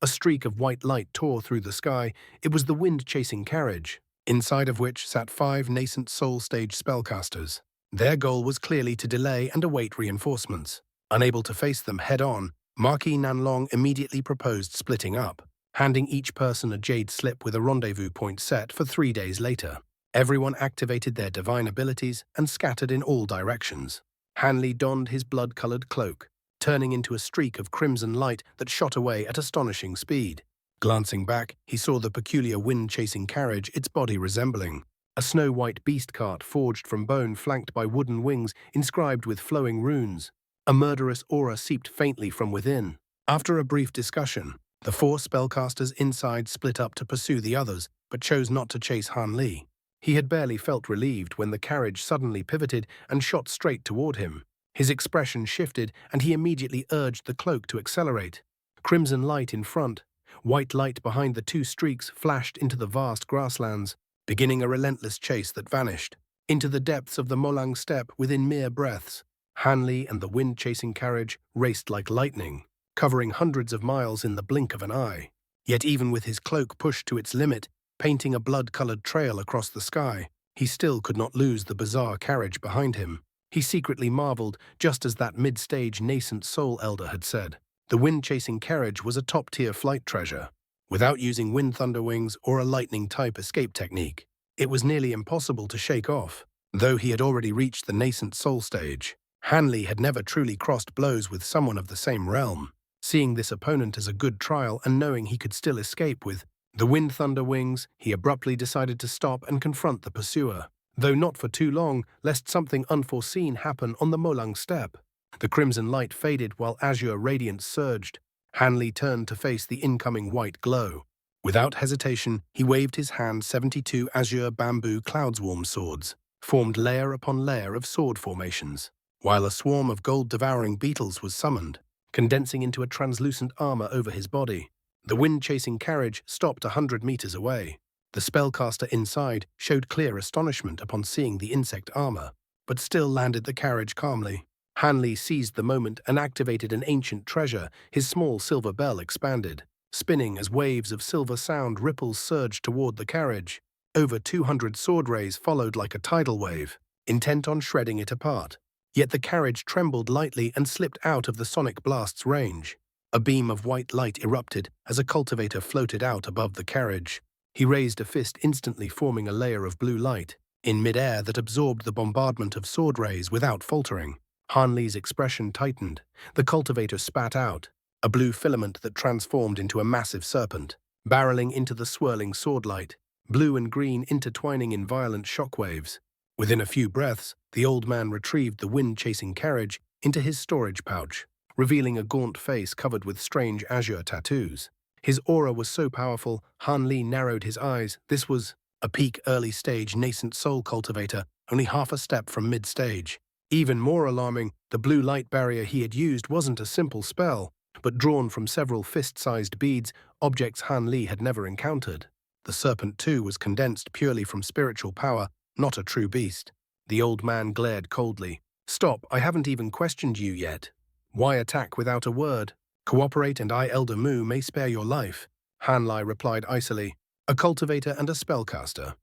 A streak of white light tore through the sky. It was the wind-chasing carriage, inside of which sat 5 nascent soul-stage spellcasters. Their goal was clearly to delay and await reinforcements. Unable to face them head-on, Marquis Nanlong immediately proposed splitting up, handing each person a jade slip with a rendezvous point set for 3 days later. Everyone activated their divine abilities and scattered in all directions. Hanley donned his blood-colored cloak, turning into a streak of crimson light that shot away at astonishing speed. Glancing back, he saw the peculiar wind-chasing carriage, its body resembling a snow-white beast cart forged from bone flanked by wooden wings inscribed with flowing runes. A murderous aura seeped faintly from within. After a brief discussion, the 4 spellcasters inside split up to pursue the others, but chose not to chase Han Li. He had barely felt relieved when the carriage suddenly pivoted and shot straight toward him. His expression shifted, and he immediately urged the cloak to accelerate. Crimson light in front, white light behind the 2 streaks flashed into the vast grasslands, beginning a relentless chase that vanished into the depths of the Molang steppe within mere breaths. Hanley and the wind-chasing carriage raced like lightning, covering hundreds of miles in the blink of an eye. Yet even with his cloak pushed to its limit, painting a blood-colored trail across the sky, he still could not lose the bizarre carriage behind him. He secretly marveled, just as that mid-stage nascent soul elder had said. The wind-chasing carriage was a top-tier flight treasure. Without using wind thunder wings or a lightning-type escape technique, it was nearly impossible to shake off. Though he had already reached the nascent soul stage, Hanley had never truly crossed blows with someone of the same realm. Seeing this opponent as a good trial and knowing he could still escape with the wind thunder wings, he abruptly decided to stop and confront the pursuer, though not for too long, lest something unforeseen happen on the Molang steppe. The crimson light faded while azure radiance surged. Hanley turned to face the incoming white glow. Without hesitation, he waved his hand. 72 azure bamboo cloudswarm swords formed layer upon layer of sword formations, while a swarm of gold-devouring beetles was summoned, condensing into a translucent armor over his body. The wind-chasing carriage stopped 100 meters away. The spellcaster inside showed clear astonishment upon seeing the insect armor, but still landed the carriage calmly. Hanley seized the moment and activated an ancient treasure. His small silver bell expanded, spinning as waves of silver sound ripples surged toward the carriage. Over 200 sword rays followed like a tidal wave, intent on shredding it apart. Yet the carriage trembled lightly and slipped out of the sonic blast's range. A beam of white light erupted as a cultivator floated out above the carriage. He raised a fist, instantly forming a layer of blue light in midair that absorbed the bombardment of sword rays without faltering. Hanley's expression tightened. The cultivator spat out, a blue filament that transformed into a massive serpent, barreling into the swirling sword light, blue and green intertwining in violent shockwaves. Within a few breaths, the old man retrieved the wind-chasing carriage into his storage pouch, revealing a gaunt face covered with strange azure tattoos. His aura was so powerful, Han Li narrowed his eyes. This was a peak early-stage nascent soul cultivator, only half a step from mid-stage. Even more alarming, the blue light barrier he had used wasn't a simple spell, but drawn from several fist-sized beads, objects Han Li had never encountered. The serpent, too, was condensed purely from spiritual power, not a true beast. The old man glared coldly. "Stop, I haven't even questioned you yet. Why attack without a word? Cooperate and I, Elder Mu, may spare your life." Han Li replied icily, "A cultivator and a spellcaster.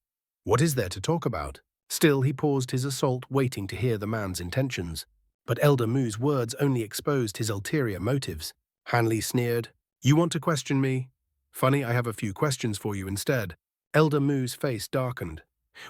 What is there to talk about?" Still, he paused his assault, waiting to hear the man's intentions. But Elder Mu's words only exposed his ulterior motives. Han Li sneered, "You want to question me? Funny, I have a few questions for you instead." Elder Mu's face darkened.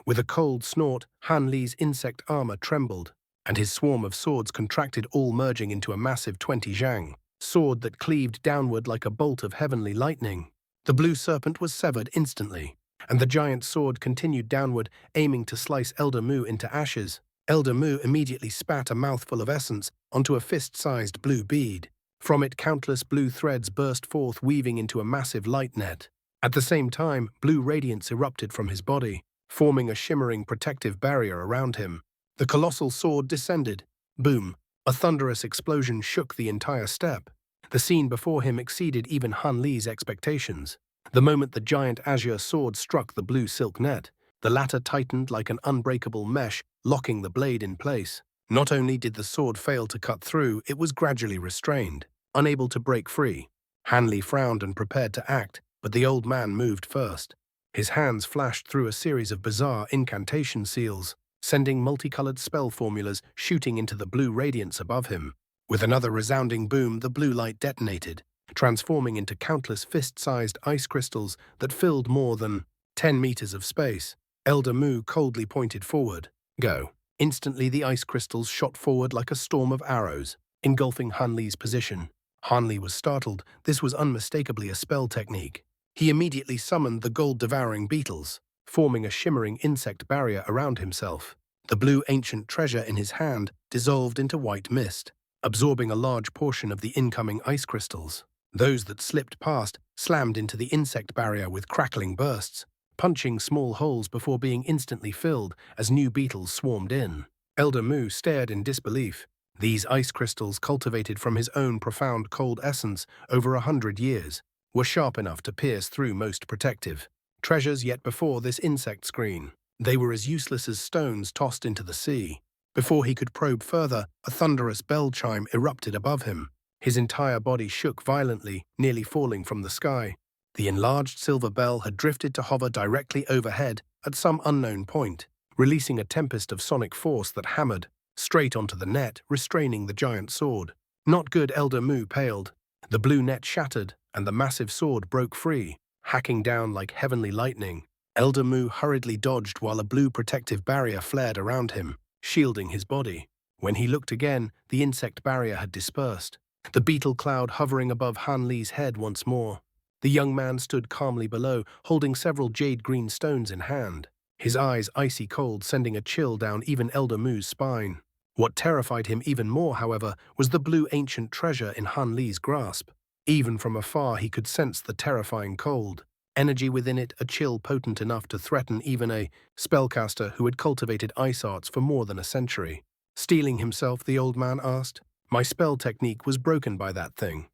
With a cold snort, Han Li's insect armor trembled, and his swarm of swords contracted, all merging into a massive 20 zhang sword that cleaved downward like a bolt of heavenly lightning. The blue serpent was severed instantly, and the giant sword continued downward, aiming to slice Elder Mu into ashes. Elder Mu immediately spat a mouthful of essence onto a fist-sized blue bead. From it, countless blue threads burst forth, weaving into a massive light net. At the same time, blue radiance erupted from his body, forming a shimmering protective barrier around him. The colossal sword descended. Boom! A thunderous explosion shook the entire steppe. The scene before him exceeded even Han Li's expectations. The moment the giant azure sword struck the blue silk net, the latter tightened like an unbreakable mesh, locking the blade in place. Not only did the sword fail to cut through, it was gradually restrained, unable to break free. Han Li frowned and prepared to act, but the old man moved first. His hands flashed through a series of bizarre incantation seals, sending multicolored spell formulas shooting into the blue radiance above him. With another resounding boom, the blue light detonated, transforming into countless fist-sized ice crystals that filled more than 10 meters of space. Elder Mu coldly pointed forward. Go. Instantly, the ice crystals shot forward like a storm of arrows, engulfing Han Li's position. Han Li was startled. This was unmistakably a spell technique. He immediately summoned the gold-devouring beetles, forming a shimmering insect barrier around himself. The blue ancient treasure in his hand dissolved into white mist, absorbing a large portion of the incoming ice crystals. Those that slipped past slammed into the insect barrier with crackling bursts, punching small holes before being instantly filled as new beetles swarmed in. Elder Mu stared in disbelief. These ice crystals, cultivated from his own profound cold essence over 100 years, were sharp enough to pierce through most protective treasures yet before this insect screen. They were as useless as stones tossed into the sea. Before he could probe further, a thunderous bell chime erupted above him. His entire body shook violently, nearly falling from the sky. The enlarged silver bell had drifted to hover directly overhead at some unknown point, releasing a tempest of sonic force that hammered straight onto the net, restraining the giant sword. Not good. Elder Mu paled. The blue net shattered, and the massive sword broke free, hacking down like heavenly lightning. Elder Mu hurriedly dodged while a blue protective barrier flared around him, shielding his body. When he looked again, the insect barrier had dispersed, the beetle cloud hovering above Han Li's head once more. The young man stood calmly below, holding several jade-green stones in hand, his eyes icy cold, sending a chill down even Elder Mu's spine. What terrified him even more, however, was the blue ancient treasure in Han Li's grasp. Even from afar he could sense the terrifying cold, energy within it, a chill potent enough to threaten even a spellcaster who had cultivated ice arts for more than a century. Steeling himself, the old man asked, "My spell technique was broken by that thing.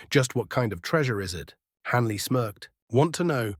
Just what kind of treasure is it?" Han Li smirked. "Want to know?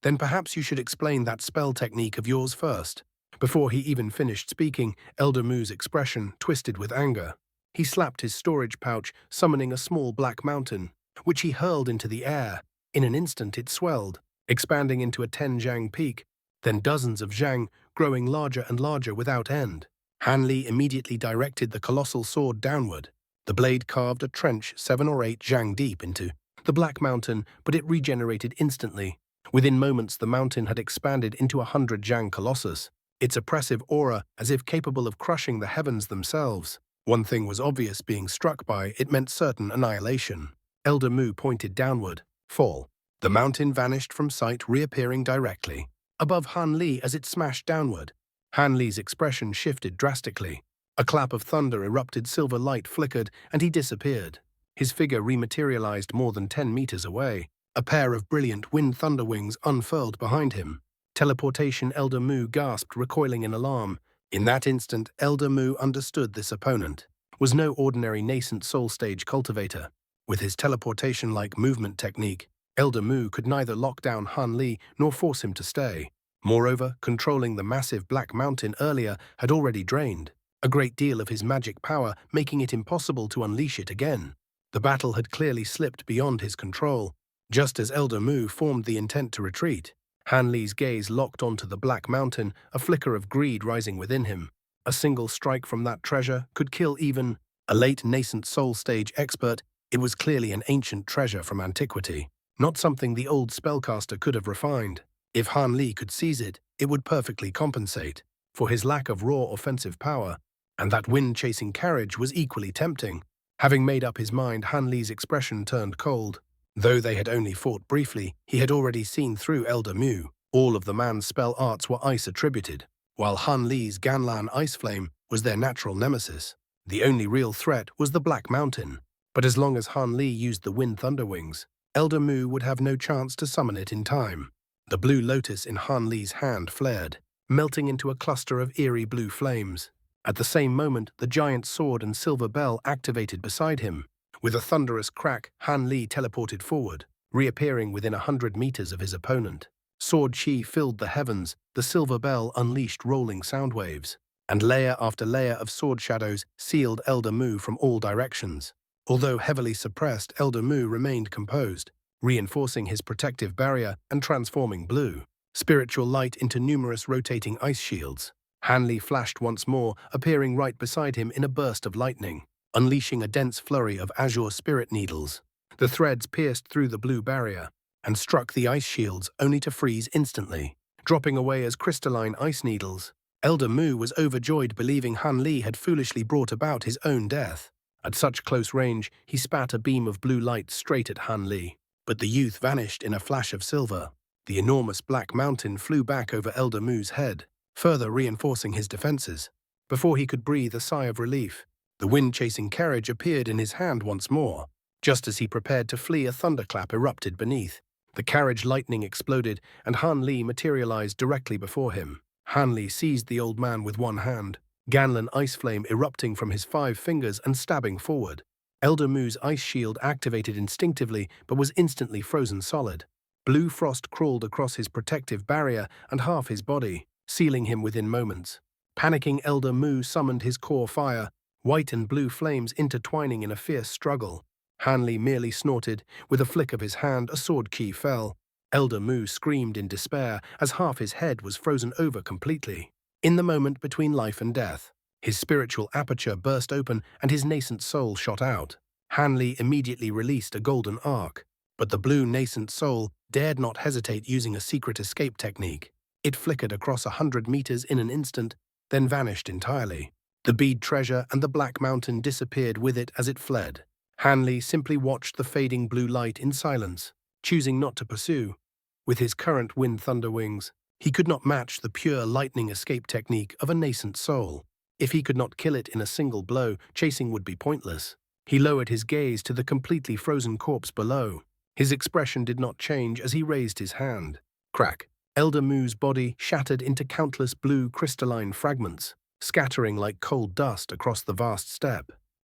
Then perhaps you should explain that spell technique of yours first." Before he even finished speaking, Elder Mu's expression twisted with anger. He slapped his storage pouch, summoning a small black mountain, which he hurled into the air. In an instant it swelled, expanding into a 10-zhang peak, then dozens of zhang, growing larger and larger without end. Han Li immediately directed the colossal sword downward. The blade carved a trench 7 or 8 zhang deep into the black mountain, but it regenerated instantly. Within moments, the mountain had expanded into 100 zhang colossus, its oppressive aura as if capable of crushing the heavens themselves. One thing was obvious: being struck by it meant certain annihilation. Elder Mu pointed downward. Fall. The mountain vanished from sight, reappearing directly above Han Li as it smashed downward. Han Li's expression shifted drastically. A clap of thunder erupted, silver light flickered, and he disappeared. His figure rematerialized more than 10 meters away. A pair of brilliant wind thunder wings unfurled behind him. Teleportation. Elder Mu gasped, recoiling in alarm. In that instant, Elder Mu understood this opponent was no ordinary nascent soul stage cultivator. With his teleportation-like movement technique, Elder Mu could neither lock down Han Li nor force him to stay. Moreover, controlling the massive black mountain earlier had already drained a great deal of his magic power, making it impossible to unleash it again. The battle had clearly slipped beyond his control. Just as Elder Mu formed the intent to retreat, Han Li's gaze locked onto the black mountain, a flicker of greed rising within him. A single strike from that treasure could kill even a late nascent soul stage expert. It was clearly an ancient treasure from antiquity, not something the old spellcaster could have refined. If Han Li could seize it, it would perfectly compensate for his lack of raw offensive power, and that wind-chasing carriage was equally tempting. Having made up his mind, Han Li's expression turned cold. Though they had only fought briefly, he had already seen through Elder Mu. All of the man's spell arts were ice attributed, while Han Li's Ganlan ice flame was their natural nemesis. The only real threat was the Black Mountain. But as long as Han Li used the wind thunder wings, Elder Mu would have no chance to summon it in time. The blue lotus in Han Li's hand flared, melting into a cluster of eerie blue flames. At the same moment, the giant sword and silver bell activated beside him. With a thunderous crack, Han Li teleported forward, reappearing within 100 meters of his opponent. Sword chi filled the heavens, the silver bell unleashed rolling sound waves, and layer after layer of sword shadows sealed Elder Mu from all directions. Although heavily suppressed, Elder Mu remained composed, reinforcing his protective barrier and transforming blue spiritual light into numerous rotating ice shields. Hanli flashed once more, appearing right beside him in a burst of lightning, unleashing a dense flurry of azure spirit needles. The threads pierced through the blue barrier and struck the ice shields only to freeze instantly, dropping away as crystalline ice needles. Elder Mu was overjoyed, believing Han Li had foolishly brought about his own death. At such close range, he spat a beam of blue light straight at Han Li, but the youth vanished in a flash of silver. The enormous black mountain flew back over Elder Mu's head, further reinforcing his defenses. Before he could breathe a sigh of relief, the wind-chasing carriage appeared in his hand once more. Just as he prepared to flee, a thunderclap erupted beneath. The carriage lightning exploded, and Han Li materialized directly before him. Han Li seized the old man with one hand, Ganlan ice flame erupting from his 5 fingers and stabbing forward. Elder Mu's ice shield activated instinctively but was instantly frozen solid. Blue frost crawled across his protective barrier and half his body, sealing him within moments. Panicking, Elder Mu summoned his core fire, white and blue flames intertwining in a fierce struggle. Han Li merely snorted. With a flick of his hand, a sword key fell. Elder Mu screamed in despair as half his head was frozen over completely. In the moment between life and death, his spiritual aperture burst open and his nascent soul shot out. Han Li immediately released a golden arc, but the blue nascent soul dared not hesitate, using a secret escape technique. It flickered across 100 meters in an instant, then vanished entirely. The bead treasure and the black mountain disappeared with it as it fled. Han Li simply watched the fading blue light in silence, choosing not to pursue. With his current wind thunder wings, he could not match the pure lightning escape technique of a nascent soul. If he could not kill it in a single blow, chasing would be pointless. He lowered his gaze to the completely frozen corpse below. His expression did not change as he raised his hand. Crack! Elder Mu's body shattered into countless blue crystalline fragments, scattering like cold dust across the vast steppe.